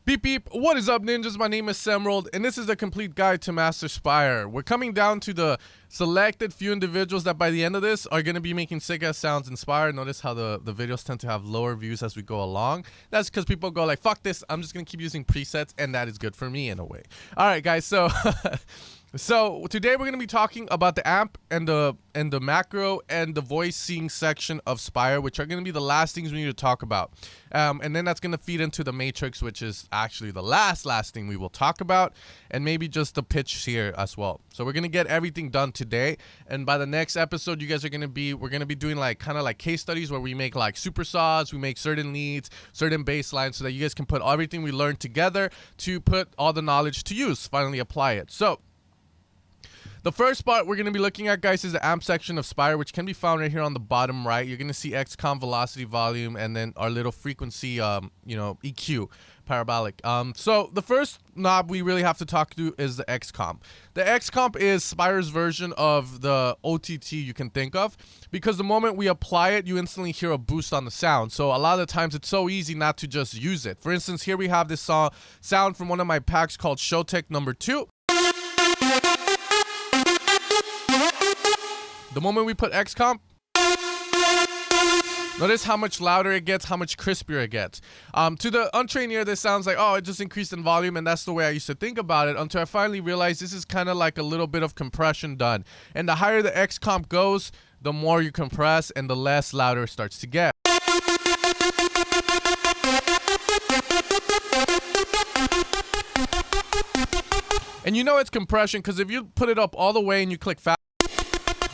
Beep beep, what is up ninjas? My name is Semerald and this is a complete guide to master Spire. We're coming down to the selected few individuals that by the end of this are going to be making sick ass sounds in Spire. Notice how the videos tend to have lower views as we go along. That's because people go like, fuck this, I'm just going to keep using presets, and that is good for me in a way. Alright guys, so so today we're going to be talking about the amp and the macro and the voicing section of Spire, which are going to be the last things we need to talk about. And then that's going to feed into the matrix, which is actually the last thing we will talk about, and maybe just the pitch here as well. So we're going to get everything done today, and by the next episode you guys are going to be, we're going to be doing like kind of like case studies where we make like super saws, we make certain leads, certain bass lines, so that you guys can put everything we learned together to put all the knowledge to use, finally apply it. So the first part we're going to be looking at, guys, is the amp section of Spire, which can be found right here on the bottom right. You're going to see XCOM, velocity, volume, and then our little frequency, EQ, parabolic. So the first knob we really have to talk to is the XCOM. The XCOM is Spire's version of the OTT you can think of, because the moment we apply it, you instantly hear a boost on the sound. So a lot of the times it's so easy not to just use it. For instance, here we have this sound from one of my packs called Showtech number 2. The moment we put XCOM, notice how much louder it gets, how much crispier it gets. To the untrained ear, this sounds like, oh, it just increased in volume, and that's the way I used to think about it, until I finally realized this is kind of like a little bit of compression done. And the higher the XCOM goes, the more you compress and the less louder it starts to get. And you know it's compression because if you put it up all the way and you click fast,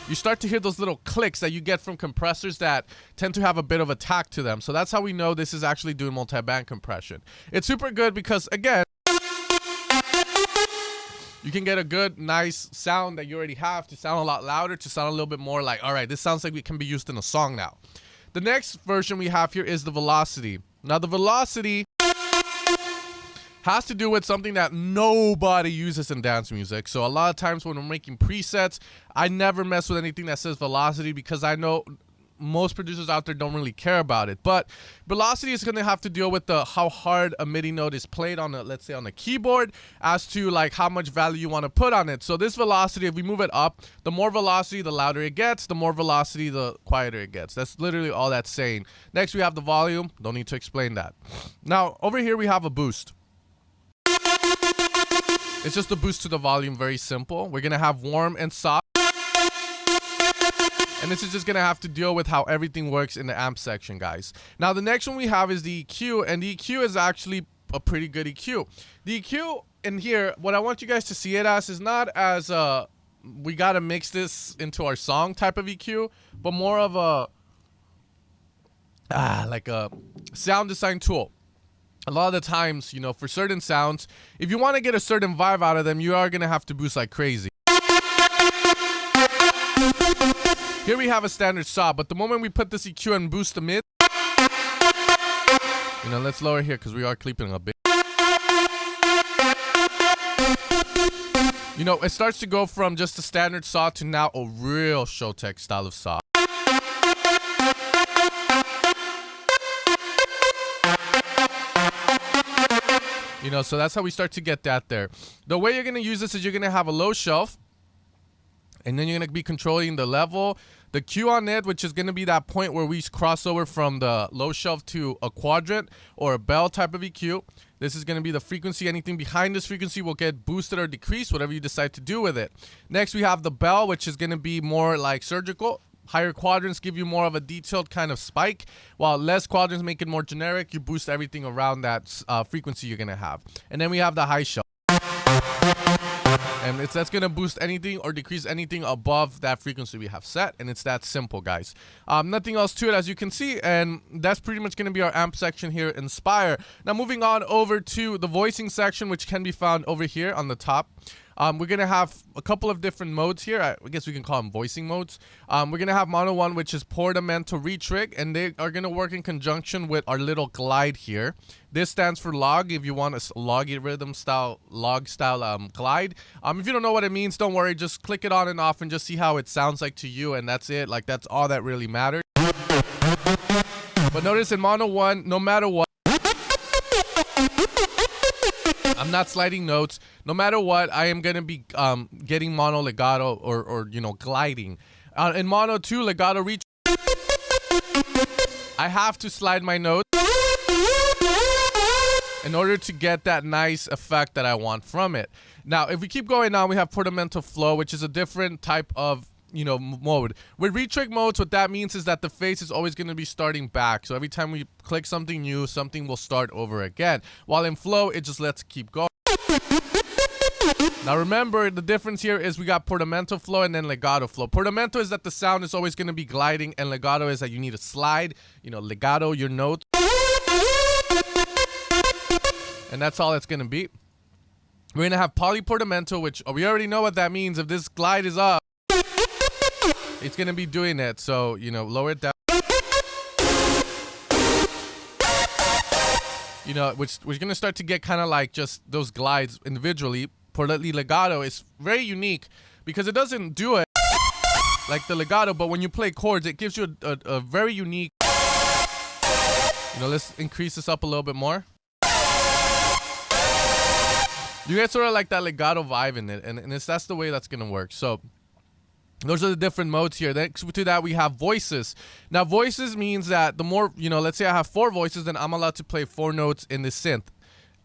you start to hear those little clicks that you get from compressors that tend to have a bit of attack to them. So that's how we know this is actually doing multi-band compression. It's super good because, again, you can get a good, nice sound that you already have to sound a lot louder, to sound a little bit more like, all right, this sounds like it can be used in a song now. The next version we have here is the velocity. Now, the velocity has to do with something that nobody uses in dance music. So a lot of times when we're making presets, I never mess with anything that says velocity, because I know most producers out there don't really care about it. But velocity is going to have to deal with how hard a MIDI note is played on let's say on the keyboard, as to like how much value you want to put on it. So this velocity, if we move it up, the more velocity, the louder it gets. The more velocity, the quieter it gets. That's literally all that's saying. Next, we have the volume. Don't need to explain that. Now, over here we have a boost. It's just a boost to the volume, very simple. We're going to have warm and soft. And this is just going to have to deal with how everything works in the amp section, guys. Now, the next one we have is the EQ, and the EQ is actually a pretty good EQ. The EQ in here, what I want you guys to see it as is not as we got to mix this into our song type of EQ, but more of like a sound design tool. A lot of the times, you know, for certain sounds, if you want to get a certain vibe out of them, you are going to have to boost like crazy. Here we have a standard saw, but the moment we put this EQ and boost the mid, you know, let's lower here because we are clipping a bit. You know, it starts to go from just a standard saw to now a real Showtech style of saw. You know, so that's how we start to get that there. The way you're going to use this is you're going to have a low shelf, and then you're going to be controlling the level, the Q on it, which is going to be that point where we cross over from the low shelf to a quadrant or a bell type of EQ. This is going to be the frequency. Anything behind this frequency will get boosted or decreased, whatever you decide to do with it. Next, we have the bell, which is going to be more like surgical. Higher quadrants give you more of a detailed kind of spike, while less quadrants make it more generic. You boost everything around that frequency you're going to have. And then we have the high shelf. And that's going to boost anything or decrease anything above that frequency we have set. And it's that simple, guys. Nothing else to it, as you can see. And that's pretty much going to be our amp section here in Spire. Now, moving on over to the voicing section, which can be found over here on the top. We're going to have a couple of different modes here. I guess we can call them voicing modes. We're going to have mono 1, which is portamento retrig, and they are going to work in conjunction with our little glide here. This stands for log, if you want a logarithm style, log style glide. If you don't know what it means, don't worry. Just click it on and off and just see how it sounds like to you, and that's it. Like, that's all that really matters. But notice in mono 1, no matter what, I'm not sliding notes. No matter what, I am going to be getting mono legato or you know, gliding. In mono 2, legato reach, I have to slide my notes in order to get that nice effect that I want from it. Now, if we keep going on, we have portamento flow, which is a different type of, you know, mode. With retrick modes, what that means is that the face is always going to be starting back. So every time we click something new, something will start over again. While in flow, it just lets keep going. Now remember, the difference here is we got portamento flow and then legato flow. Portamento is that the sound is always going to be gliding, and legato is that you need to slide, you know, legato your notes. And that's all it's going to be. We're going to have polyportamento, which we already know what that means. If this glide is up, it's going to be doing it. So, you know, lower it down. You know, which we're going to start to get kind of like just those glides individually. Portly legato is very unique because it doesn't do it like the legato, but when you play chords, it gives you a very unique, you know, let's increase this up a little bit more. You get sort of like that legato vibe in it, and that's the way that's going to work. So those are the different modes here. Next to that, we have voices. Now, voices means that the more, you know, let's say I have 4 voices, then I'm allowed to play 4 notes in the synth.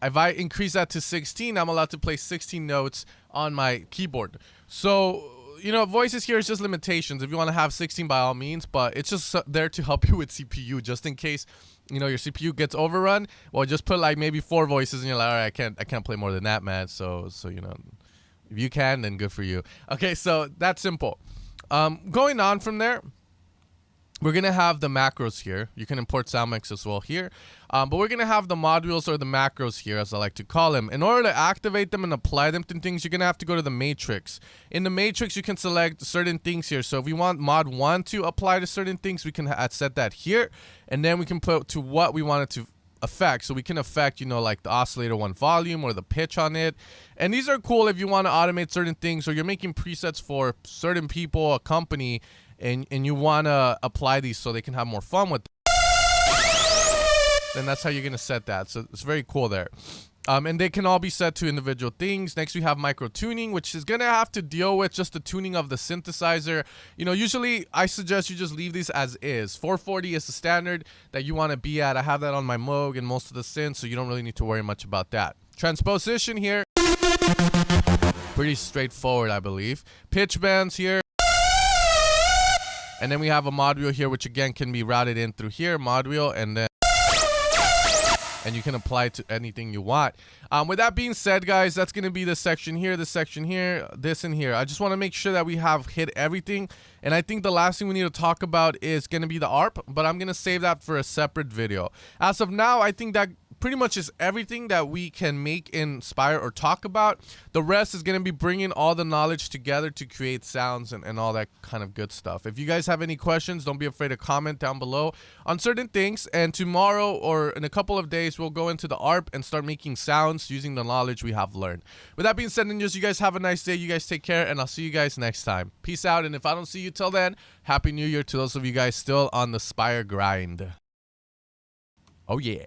If I increase that to 16, I'm allowed to play 16 notes on my keyboard. So, you know, voices here is just limitations. If you want to have 16, by all means, but it's just there to help you with CPU, just in case, you know, your CPU gets overrun. Well, just put like maybe 4 voices, and you're like, all right, I can't play more than that, man. So you know, if you can, then good for you. Okay, so that's simple. Going on from there, we're going to have the macros here. You can import sound mix as well here. But we're going to have the modules or the macros here, as I like to call them. In order to activate them and apply them to things, you're going to have to go to the matrix. In the matrix, you can select certain things here. So if we want mod 1 to apply to certain things, we can set that here. And then we can put to what we want it to affect. So we can affect, you know, like the oscillator 1 volume or the pitch on it. And these are cool if you want to automate certain things, or you're making presets for certain people, a company, and you want to apply these so they can have more fun with them. Then that's how you're going to set that. So it's very cool there. And they can all be set to individual things. Next, we have micro tuning, which is going to have to deal with just the tuning of the synthesizer. You know, usually I suggest you just leave these as is. 440 is the standard that you want to be at. I have that on my Moog and most of the synths, so you don't really need to worry much about that. Transposition here, pretty straightforward, I believe. Pitch bands here. And then we have a module here, which again can be routed in through here, module, and then you can apply it to anything you want. With that being said, guys, that's going to be this section here, this section here, this and here. I just want to make sure that we have hit everything. And I think the last thing we need to talk about is going to be the ARP, but I'm going to save that for a separate video. As of now, I think that pretty much is everything that we can make in Spire or talk about. The rest is going to be bringing all the knowledge together to create sounds and all that kind of good stuff. If you guys have any questions, don't be afraid to comment down below on certain things. And tomorrow or in a couple of days, we'll go into the ARP and start making sounds using the knowledge we have learned. With that being said, ninjas, you guys have a nice day. You guys take care, and I'll see you guys next time. Peace out. And if I don't see you till then, Happy New Year to those of you guys still on the Spire grind. Oh, yeah.